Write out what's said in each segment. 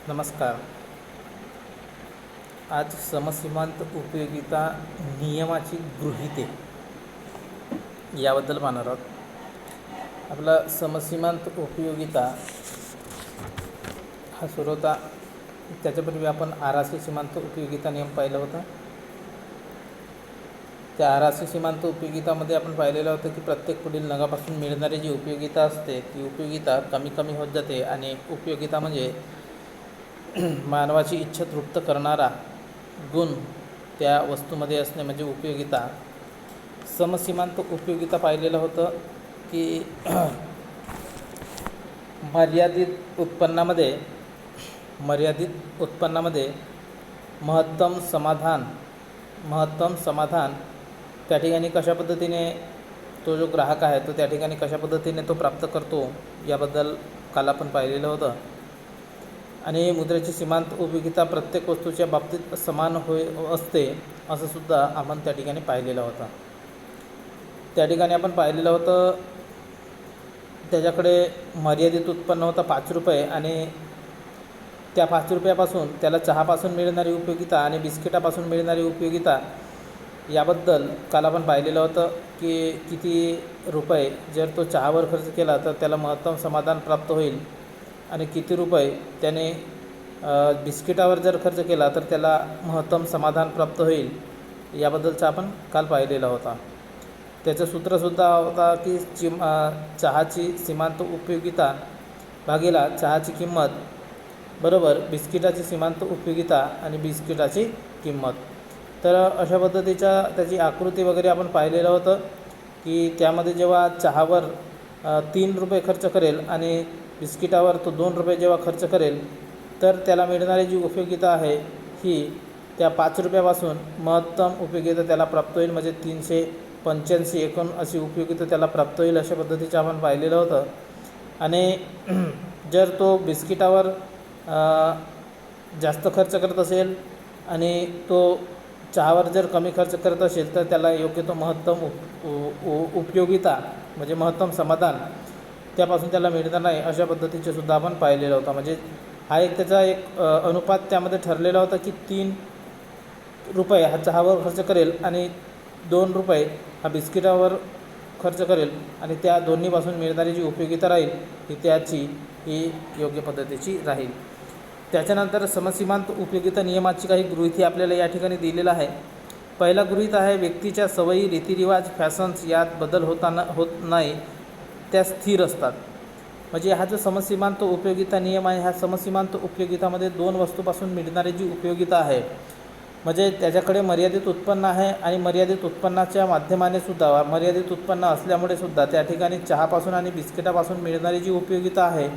नमस्कार. आज समसीमांत उपयोगिता नियमाची गृहीते याबद्दल पाहणार आहोत. आपला समसीमांत उपयोगिता हा सुरू होता. त्याच्यापूर्वी आपण आरासी सीमांत उपयोगिता नियम पाहिला होता. त्या आरासी सीमांत उपयोगितामध्ये आपण पाहिलेलं होतं की प्रत्येक पुढील नगापासून मिळणारी जी उपयोगिता असते ती उपयोगिता कमी कमी होत जाते आणि उपयोगिता म्हणजे मानवाची इच्छा तृप्त करणारा गुण त्या वस्तूमध्ये असणे म्हणजे उपयोगिता. समसीमांत उपयोगिता पाहिलेलं होतं की मर्यादित उत्पन्नामध्ये महत्तम समाधान त्या ठिकाणी कशा पद्धतीने तो जो ग्राहक आहे तो त्या ठिकाणी कशा पद्धतीने तो प्राप्त करतो याबद्दल काल आपण पाहिलेलं होतं. आणि मुद्रेची सीमांत उपयोगिता प्रत्येक वस्तूच्या बाबतीत समान असते असं सुद्धा आपण त्या ठिकाणी पाहिलेलं होतं. त्या ठिकाणी आपण पाहिलेलं होतं त्याच्याकडे मर्यादित उत्पन्न होतं 5 रुपये आणि त्या 5 रुपयापासून त्याला चहापासून मिळणारी उपयोगिता आणि बिस्किटापासून मिळणारी उपयोगिता याबद्दल काल आपण पाहिलेलं होतं की किती रुपये जर तो चहावर खर्च केला तर त्याला महत्तम समाधान प्राप्त होईल आणि किती रुपये त्याने बिस्किटावर जर खर्च केला तर त्याला महत्तम समाधान प्राप्त होईल याबद्दलचा आपण काल पाहिलेला होता. त्याचं सूत्रसुद्धा होता की चहाची सीमांत उपयोगिता भागीला चहाची किंमत बरोबर बिस्किटाची सीमांत उपयोगिता आणि बिस्किटाची किंमत. तर अशा पद्धतीच्या त्याची आकृती वगैरे आपण पाहिलेलं होतं की त्यामध्ये जेव्हा चहावर 3 रुपये खर्च करेल आणि बिस्किटावर तो 2 रुपये जेव्हा खर्च करेल तर त्याला मिळणारी जी उपयोगिता आहे ही त्या 5 रुपयापासून महत्तम उपयोगिता त्याला प्राप्त होईल म्हणजे 385 एकूण अशी उपयोगिता त्याला प्राप्त होईल अशा पद्धतीचं आपण पाहिलेलं होतं. आणि जर तो बिस्किटावर जास्त खर्च करत असेल आणि तो चहावर जर कमी खर्च करत असेल तर त्याला योग्य तो महत्तम उपयोगिता म्हणजे महत्तम समाधान त्यापासून त्याला मिळणार नाही अशा पद्धतीचे सुद्धा आपण पाहिलेलं होतं. म्हणजे हा एक त्याचा एक अनुपात त्यामध्ये ठरलेला होता की 3 रुपये हा चहावर खर्च करेल आणि 2 रुपये हा बिस्किटावर खर्च करेल आणि त्या दोन्हीपासून मिळणारी जी उपयोगिता राहील ही योग्य पद्धतीची राहील. त्याच्यानंतर समसीमांत उपयोगिता नियमाची काही गृहीती आपल्याला या ठिकाणी दिलेला आहे. पहिला गृहीत आहे व्यक्तीच्या सवयी रीतिरिवाज फॅशन्स यात बदल होत नाही त्या स्थिर असतात. म्हणजे हा जो समसीमांत उपयोगिता नियम आहे ह्या समसीमांत उपयोगितामध्ये 2 वस्तूपासून मिळणारी जी उपयोगिता आहे म्हणजे त्याच्याकडे मर्यादित उत्पन्न आहे आणि मर्यादित उत्पन्नाच्या माध्यमाने सुद्धा मर्यादित उत्पन्न असल्यामुळे सुद्धा त्या ठिकाणी चहापासून आणि बिस्किटापासून मिळणारी जी उपयोगिता आहे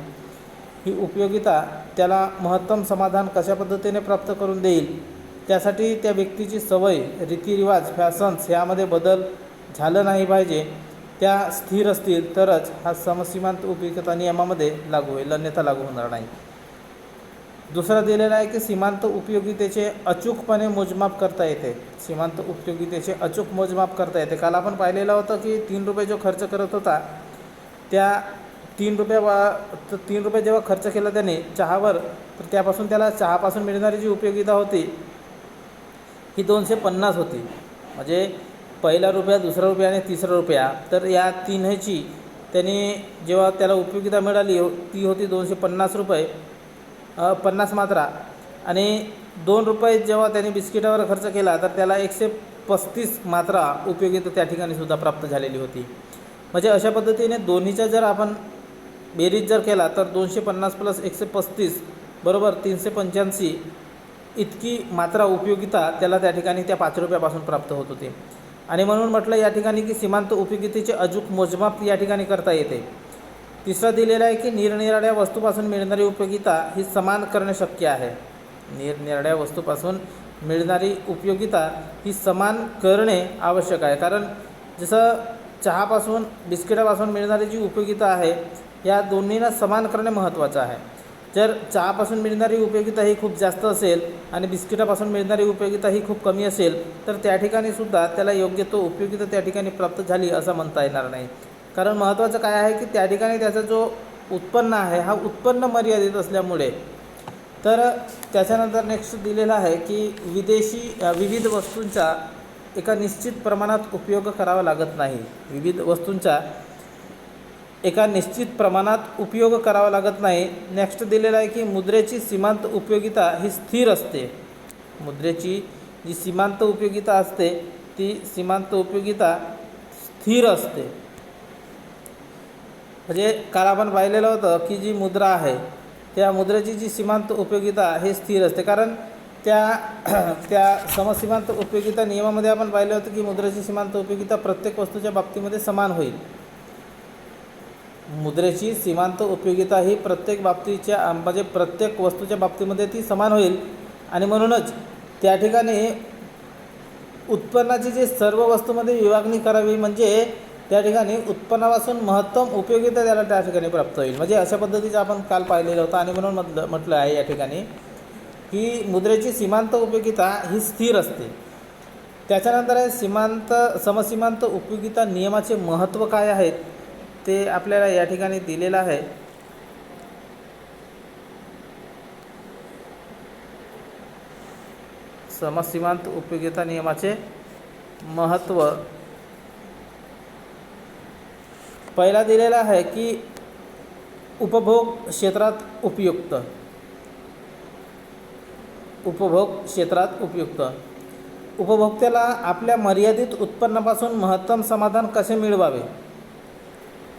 ही उपयोगिता त्याला महत्तम समाधान कशा पद्धतीने प्राप्त करून देईल त्यासाठी त्या व्यक्तीची सवय रीतिरिवाज फॅशन्स यामध्ये बदल झालं नाही पाहिजे त्या स्थिर असतील तरच हा समसीमांत उपयोगिता नियमामध्ये लागू होईल अन्यथा लागू होणार नाही. दुसरा दिलेला आहे की सीमांत उपयोगितेचे अचूकपणे मोजमाप करता येते. सीमांत उपयोगितेचे अचूक मोजमाप करता येते. काल आपण पाहिलेलं होतं की 3 रुपये जो खर्च करत होता त्या 3 रुपये जेव्हा खर्च केला त्याने चहावर तर त्यापासून त्याला चहापासून मिळणारी जी उपयोगिता होती ही 250 होती. म्हणजे पहिला रुपया, दुसरा रुपया आणि तिसरा रुपया तर या तीनची त्याने जेव्हा त्याला उपयोगिता मिळाली ती होती 250 रुपये 50 मात्रा आणि 2 रुपये जेव्हा त्याने बिस्किटावर खर्च केला तर त्याला 135 मात्रा उपयोगिता त्या ठिकाणी सुद्धा प्राप्त झालेली होती. म्हणजे अशा पद्धतीने दोन्हीचा जर आपण बेरीज जर केला तर 250 + 135 बरोबर 385 इतकी मात्रा उपयोगिता त्याला त्या ठिकाणी त्या 5 रुपयापासून प्राप्त होत होती. आणि म्हणून म्हटलं या ठिकाणी की सीमांत उपयोगितेचे अचूक मोजमाप या ठिकाणी करता येते. तिसरा दिलेला आहे की निरनिराळ्या वस्तूपासून मिळणारी उपयोगिता ही समान करणे शक्य आहे. निरनिराळ्या वस्तूपासून मिळणारी उपयोगिता ही समान करणे आवश्यक आहे. कारण जसं चहापासून बिस्किटापासून मिळणारी जी उपयोगिता आहे या दोन्हींना समान करणे महत्त्वाचं आहे. जर चहापासून मिळणारी उपयोगिता ही खूप जास्त असेल आणि बिस्किटापासून मिळणारी उपयोगिता ही खूप कमी असेल तर त्या ठिकाणी सुद्धा त्याला योग्य तो उपयोगिता त्या ठिकाणी प्राप्त झाली असं म्हणता येणार नाही. कारण महत्त्वाचं काय आहे की त्या ठिकाणी त्याचा जो उत्पन्न आहे हा उत्पन्न मर्यादित असल्यामुळे तर त्याच्यानंतर नेक्स्ट दिलेलं आहे की विविध वस्तूंचा एका निश्चित प्रमाणात उपयोग करावा लागत नाही. विविध वस्तूंचा एका निश्चित प्रमाणात उपयोग करावा लागत नाही. नेक्स्ट दिलेलं आहे की मुद्रेची सीमांत उपयोगिता ही स्थिर असते. मुद्रेची जी सीमांत उपयोगिता असते ती सीमांत उपयोगिता स्थिर असते. म्हणजे काल आपण पाहिलेलं होतं की जी मुद्रा आहे त्या मुद्रेची जी सीमांत उपयोगिता हे स्थिर असते, कारण त्या समसीमांत उपयोगिता नियमामध्ये आपण पाहिलं होतं की मुद्रेची सीमांत उपयोगिता प्रत्येक वस्तूच्या बाबतीमध्ये समान होईल. मुद्रेची सीमांत उपयोगिता ही प्रत्येक बाबतीच्या म्हणजे प्रत्येक वस्तूच्या बाबतीमध्ये ती समान होईल आणि म्हणूनच त्या ठिकाणी उत्पन्नाची जे सर्व वस्तूमध्ये विभागणी करावी, म्हणजे त्या ठिकाणी उत्पन्नापासून महत्तम उपयोगिता त्याला त्या ठिकाणी प्राप्त होईल. म्हणजे अशा पद्धतीचं आपण काल पाहिलेलं होतं आणि म्हणून म्हटलं आहे या ठिकाणी की मुद्रेची सीमांत उपयोगिता ही स्थिर असते. त्याच्यानंतर आहे समसीमांत उपयोगिता नियमाचे महत्त्व काय आहेत ते आपल्याला या ठिकाणी दिलेलं आहे. समसीमांत उपयोगिता नियमाचे महत्त्व पहिला दिलेला आहे की उपभोग क्षेत्रात उपयुक्त. उपभोक्त्याला आपल्या मर्यादित उत्पन्नापासून महत्तम समाधान कसे मिळवावे.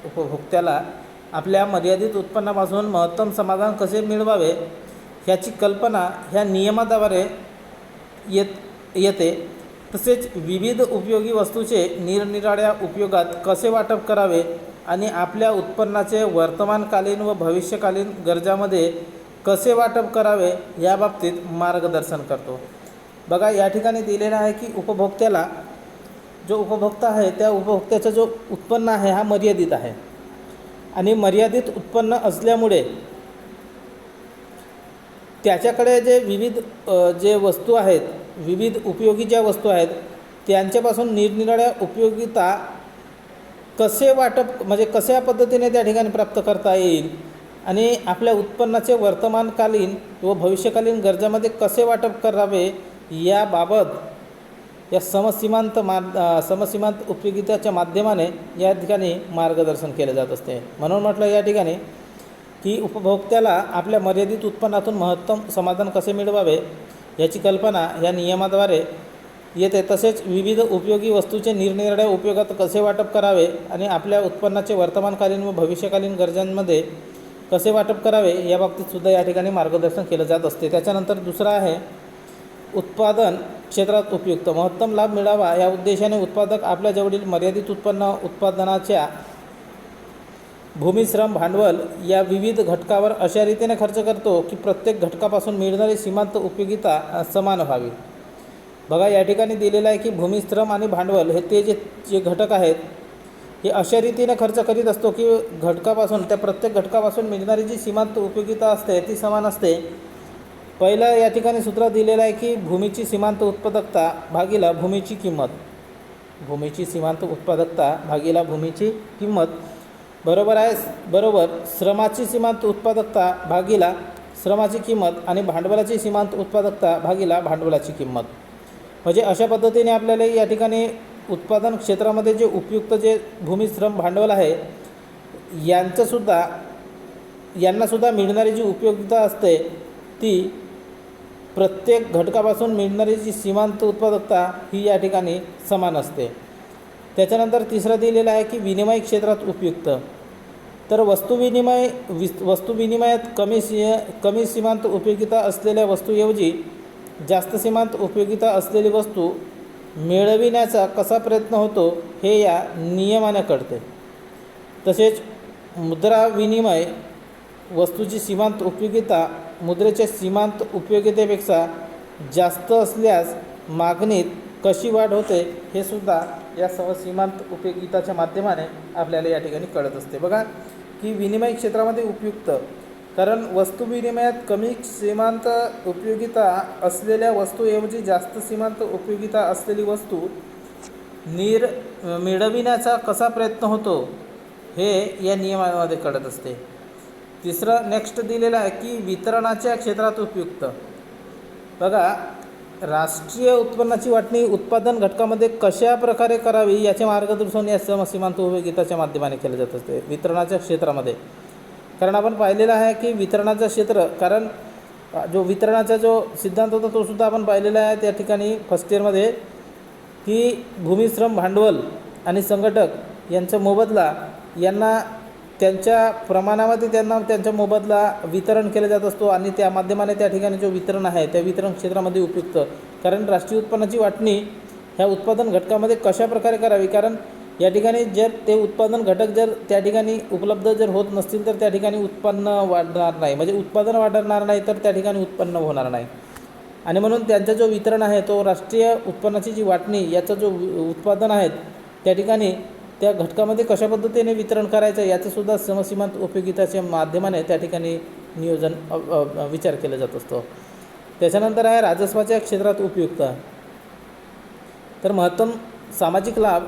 उपभोक्त्याला आपल्या मर्यादित उत्पन्नापासून महत्तम समाधान कसे मिळवावे ह्याची कल्पना ह्या नियमाद्वारे येते. तसेच विविध उपयोगी वस्तूचे निरनिराळ्या उपयोगात कसे वाटप करावे आणि आपल्या उत्पन्नाचे वर्तमानकालीन व भविष्यकालीन गरजांमध्ये कसे वाटप करावे याबाबतीत मार्गदर्शन करतो. बघा या ठिकाणी दिलेलं आहे की उपभोक्त्याला जो उपभोक्ता आहे त्या उपभोक्त्याचं जो उत्पन्न आहे हा मर्यादित आहे आणि मर्यादित उत्पन्न असल्यामुळे त्याच्याकडे जे विविध जे वस्तू आहेत, विविध उपयोगी ज्या वस्तू आहेत त्यांच्यापासून निरनिराळ्या उपयोगिता कसे वाटप म्हणजे कशा पद्धतीने त्या ठिकाणी प्राप्त करता येईल आणि आपल्या उत्पन्नाचे वर्तमानकालीन व भविष्यकालीन गरजांमध्ये कसे वाटप करावे याबाबत या समसीमांत उपयोगिताच्या माध्यमाने या ठिकाणी मार्गदर्शन केले जात असते. म्हणून म्हटलं या ठिकाणी की उपभोक्त्याला आपल्या मर्यादित उत्पन्नातून महत्तम समाधान कसे मिळवावे याची कल्पना या नियमाद्वारे येते. तसेच विविध उपयोगी वस्तूचे निरनिराळ्या उपयोगात कसे वाटप करावे आणि आपल्या उत्पन्नाचे वर्तमानकालीन व भविष्यकालीन गरजांमध्ये कसे वाटप करावे याबाबतीत सुद्धा या ठिकाणी मार्गदर्शन केलं जात असते. त्याच्यानंतर दुसरा आहे उत्पादन क्षेत्रात उपयुक्त. महत्तम लाभ मिळावा या उद्देशाने उत्पादक आपल्या जवळील मर्यादित उत्पादनाच्या भूमी, श्रम, भांडवल या विविध घटकावर अशा रीतीने खर्च करतो की प्रत्येक घटकापासून मिळणारी सीमांत उपयोगिता समान व्हावी. बघा या ठिकाणी दिलेलं आहे की भूमी, श्रम आणि भांडवल हे ते जे घटक आहेत हे अशा रीतीने खर्च करीत असतो की त्या प्रत्येक घटकापासून मिळणारी जी सीमांत उपयोगिता असते ती समान असते. पहिलं या ठिकाणी सूत्र दिलेलं आहे की भूमीची सीमांत उत्पादकता भागिला भूमीची किंमत. भूमीची सीमांत उत्पादकता भागिला भूमीची किंमत बरोबर श्रमाची सीमांत उत्पादकता भागिला श्रमाची किंमत आणि भांडवलाची सीमांत उत्पादकता भागिला भांडवलाची किंमत. म्हणजे अशा पद्धतीने आपल्याला या ठिकाणी उत्पादन क्षेत्रामध्ये जे उपयुक्त जे भूमी, श्रम, भांडवल आहे यांनासुद्धा मिळणारी जी उपयोगिता असते ती प्रत्येक घटकापासून मिळणारी जी सीमांत उत्पादकता ही या ठिकाणी समान असते. त्याच्यानंतर तिसरं दिलेलं आहे की विनिमय क्षेत्रात उपयुक्त. तर वस्तुविनिमयात कमी सीमांत उपयोगिता असलेल्या वस्तूऐवजी जास्त सीमांत उपयोगिता असलेली वस्तू मिळविण्याचा कसा प्रयत्न होतो हे या नियमाने कळते. तसेच मुद्रा विनिमय वस्तूची सीमांत उपयोगिता मुद्रेच्या सीमांत उपयोगितेपेक्षा जास्त असल्यास मागणीत कशी वाढ होते हे सुद्धा या समसीमांत उपयोगिताच्या माध्यमाने आपल्याला या ठिकाणी कळत असते. बघा की विनिमय क्षेत्रामध्ये उपयुक्त, कारण वस्तू विनिमयात कमी सीमांत उपयोगिता असलेल्या वस्तूऐवजी जास्त सीमांत उपयोगिता असलेली वस्तू मिळविण्याचा कसा प्रयत्न होतो हे या नियमामध्ये कळत असते. तिसरं नेक्स्ट दिलेलं आहे की वितरणाच्या क्षेत्रात उपयुक्त. बघा, राष्ट्रीय उत्पन्नाची वाटणी उत्पादन घटकामध्ये कशा प्रकारे करावी याचे मार्गदर्शन या समसीमांत उपयोगिताच्या माध्यमाने केले जात असते वितरणाच्या क्षेत्रामध्ये. कारण आपण पाहिलेलं आहे की वितरणाचं क्षेत्र, कारण जो वितरणाचा जो सिद्धांत होता तो सुद्धा आपण पाहिलेला आहे त्या ठिकाणी फर्स्ट इयरमध्ये, की भूमी, श्रम, भांडवल आणि संघटक यांचा मोबदला यांना त्यांच्या प्रमाणामध्ये त्यांना त्यांचा मोबदला वितरण केला जात असतो आणि त्या माध्यमाने त्या ठिकाणी जो वितरण आहे त्या वितरण क्षेत्रामध्ये उपयुक्त. कारण राष्ट्रीय उत्पन्नाची वाटणी ह्या उत्पादन घटकामध्ये कशा प्रकारे करावी, कारण या ठिकाणी जर ते उत्पादन घटक जर त्या ठिकाणी उपलब्ध जर होत नसतील तर त्या ठिकाणी उत्पन्न वाढणार नाही, म्हणजे उत्पादन वाढणार नाही तर त्या ठिकाणी उत्पन्न होणार नाही. आणि म्हणून त्यांचा जो वितरण आहे तो राष्ट्रीय उत्पन्नाची जी वाटणी याचं जो उत्पादन आहेत त्या ठिकाणी त्या घटकामध्ये कशा पद्धतीने वितरण करायचं याचंसुद्धा समसीमांत उपयोगिताच्या माध्यमाने त्या ठिकाणी नियोजन विचार केला जात असतो. त्याच्यानंतर आहे राजस्वाच्या क्षेत्रात उपयुक्त. तर महत्तम सामाजिक लाभ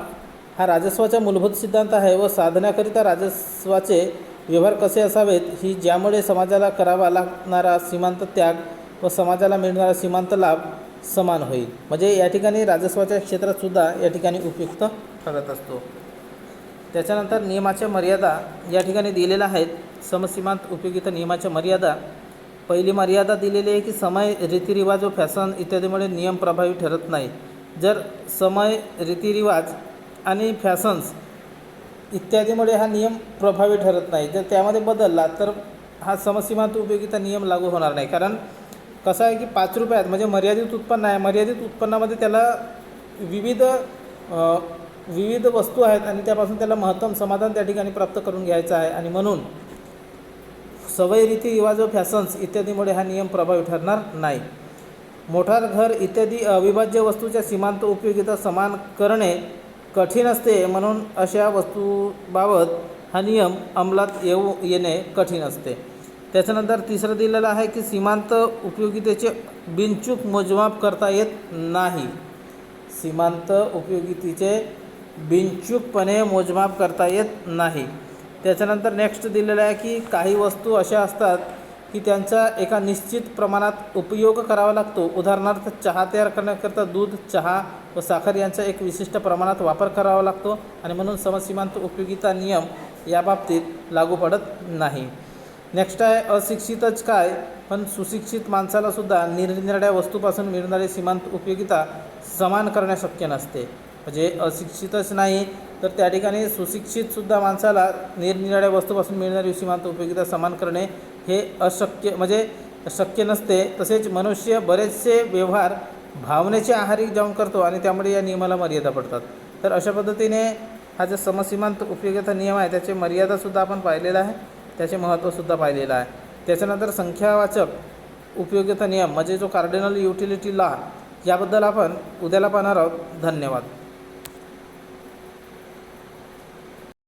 हा राजस्वाचा मूलभूत सिद्धांत आहे व साधण्याकरिता राजस्वाचे व्यवहार कसे असावेत ही ज्यामुळे समाजाला करावा लागणारा सीमांत त्याग व समाजाला मिळणारा सीमांत लाभ समान होईल. म्हणजे या ठिकाणी राजस्वाच्या क्षेत्रातसुद्धा या ठिकाणी उपयुक्त ठरत असतो. त्याच्यानंतर नियमाच्या मर्यादा या ठिकाणी दिलेल्या आहेत. समसीमांत उपयोगिता नियमाच्या मर्यादा. पहिली मर्यादा दिलेली आहे की समय, रीतिरिवाज व फॅशन इत्यादीमुळे नियम प्रभावी ठरत नाही. जर समय, रीतिरिवाज आणि फॅशन्स इत्यादीमुळे हा नियम प्रभावी ठरत नाही, जर त्यामध्ये बदलला तर हा समसीमांत उपयोगिता नियम लागू होणार नाही. कारण कसं आहे की 5 रुपयात म्हणजे मर्यादित उत्पन्न आहे, मर्यादित उत्पन्नामध्ये त्याला विविध वस्तू आहेत आणि त्यापासून त्याला महत्तम समाधान त्या ठिकाणी प्राप्त करून घ्यायचं आहे. आणि म्हणून सवय, रीतिरिवाज व फॅशन्स इत्यादीमुळे हा नियम प्रभावी ठरणार नाही. मोटार, घर इत्यादी अविभाज्य वस्तूच्या सीमांत उपयोगिता समान करणे कठीण असते, म्हणून अशा वस्तूबाबत हा नियम अंमलात येणे कठीण असते. त्याच्यानंतर तिसरं दिलेलं आहे की सीमांत उपयोगितेचे बिनचूक मोजमाप करता येत नाही. सीमांत उपयोगितेचे बिनचूकपणे मोजमाप करता येत नाही. त्याच्यानंतर नेक्स्ट दिलेलं आहे की काही वस्तू अशा असतात की त्यांचा एका निश्चित प्रमाणात उपयोग करावा लागतो. उदाहरणार्थ चहा तयार करण्याकरता दूध, चहा व साखर यांचा एक विशिष्ट प्रमाणात वापर करावा लागतो आणि म्हणून समसीमांत उपयोगिता नियम याबाबतीत लागू पडत नाही. नेक्स्ट आहे अशिक्षितच काय पण सुशिक्षित माणसालासुद्धा निरनिराळ्या वस्तूपासून मिळणारी सीमांत उपयोगिता समान करणे शक्य नसते. म्हणजे अशिक्षितच नाही तर त्या ठिकाणी सुशिक्षितसुद्धा माणसाला निरनिराळ्या वस्तूपासून मिळणारी सीमांत उपयोगिता समान करणे हे शक्य नसते. तसेच मनुष्य बरेचसे व्यवहार भावनेच्या आहारी जाऊन करतो आणि त्यामुळे या नियमाला मर्यादा पडतात. तर अशा पद्धतीने हा जो समसीमांत उपयोगिता नियम आहे त्याचे मर्यादासुद्धा आपण पाहिलेला आहे, त्याचे महत्त्वसुद्धा पाहिलेलं आहे. त्याच्यानंतर संख्यावाचक उपयोगिता नियम म्हणजे जो कार्डिनल युटिलिटी लॉ याबद्दल आपण उद्याला पाहणार आहोत. धन्यवाद.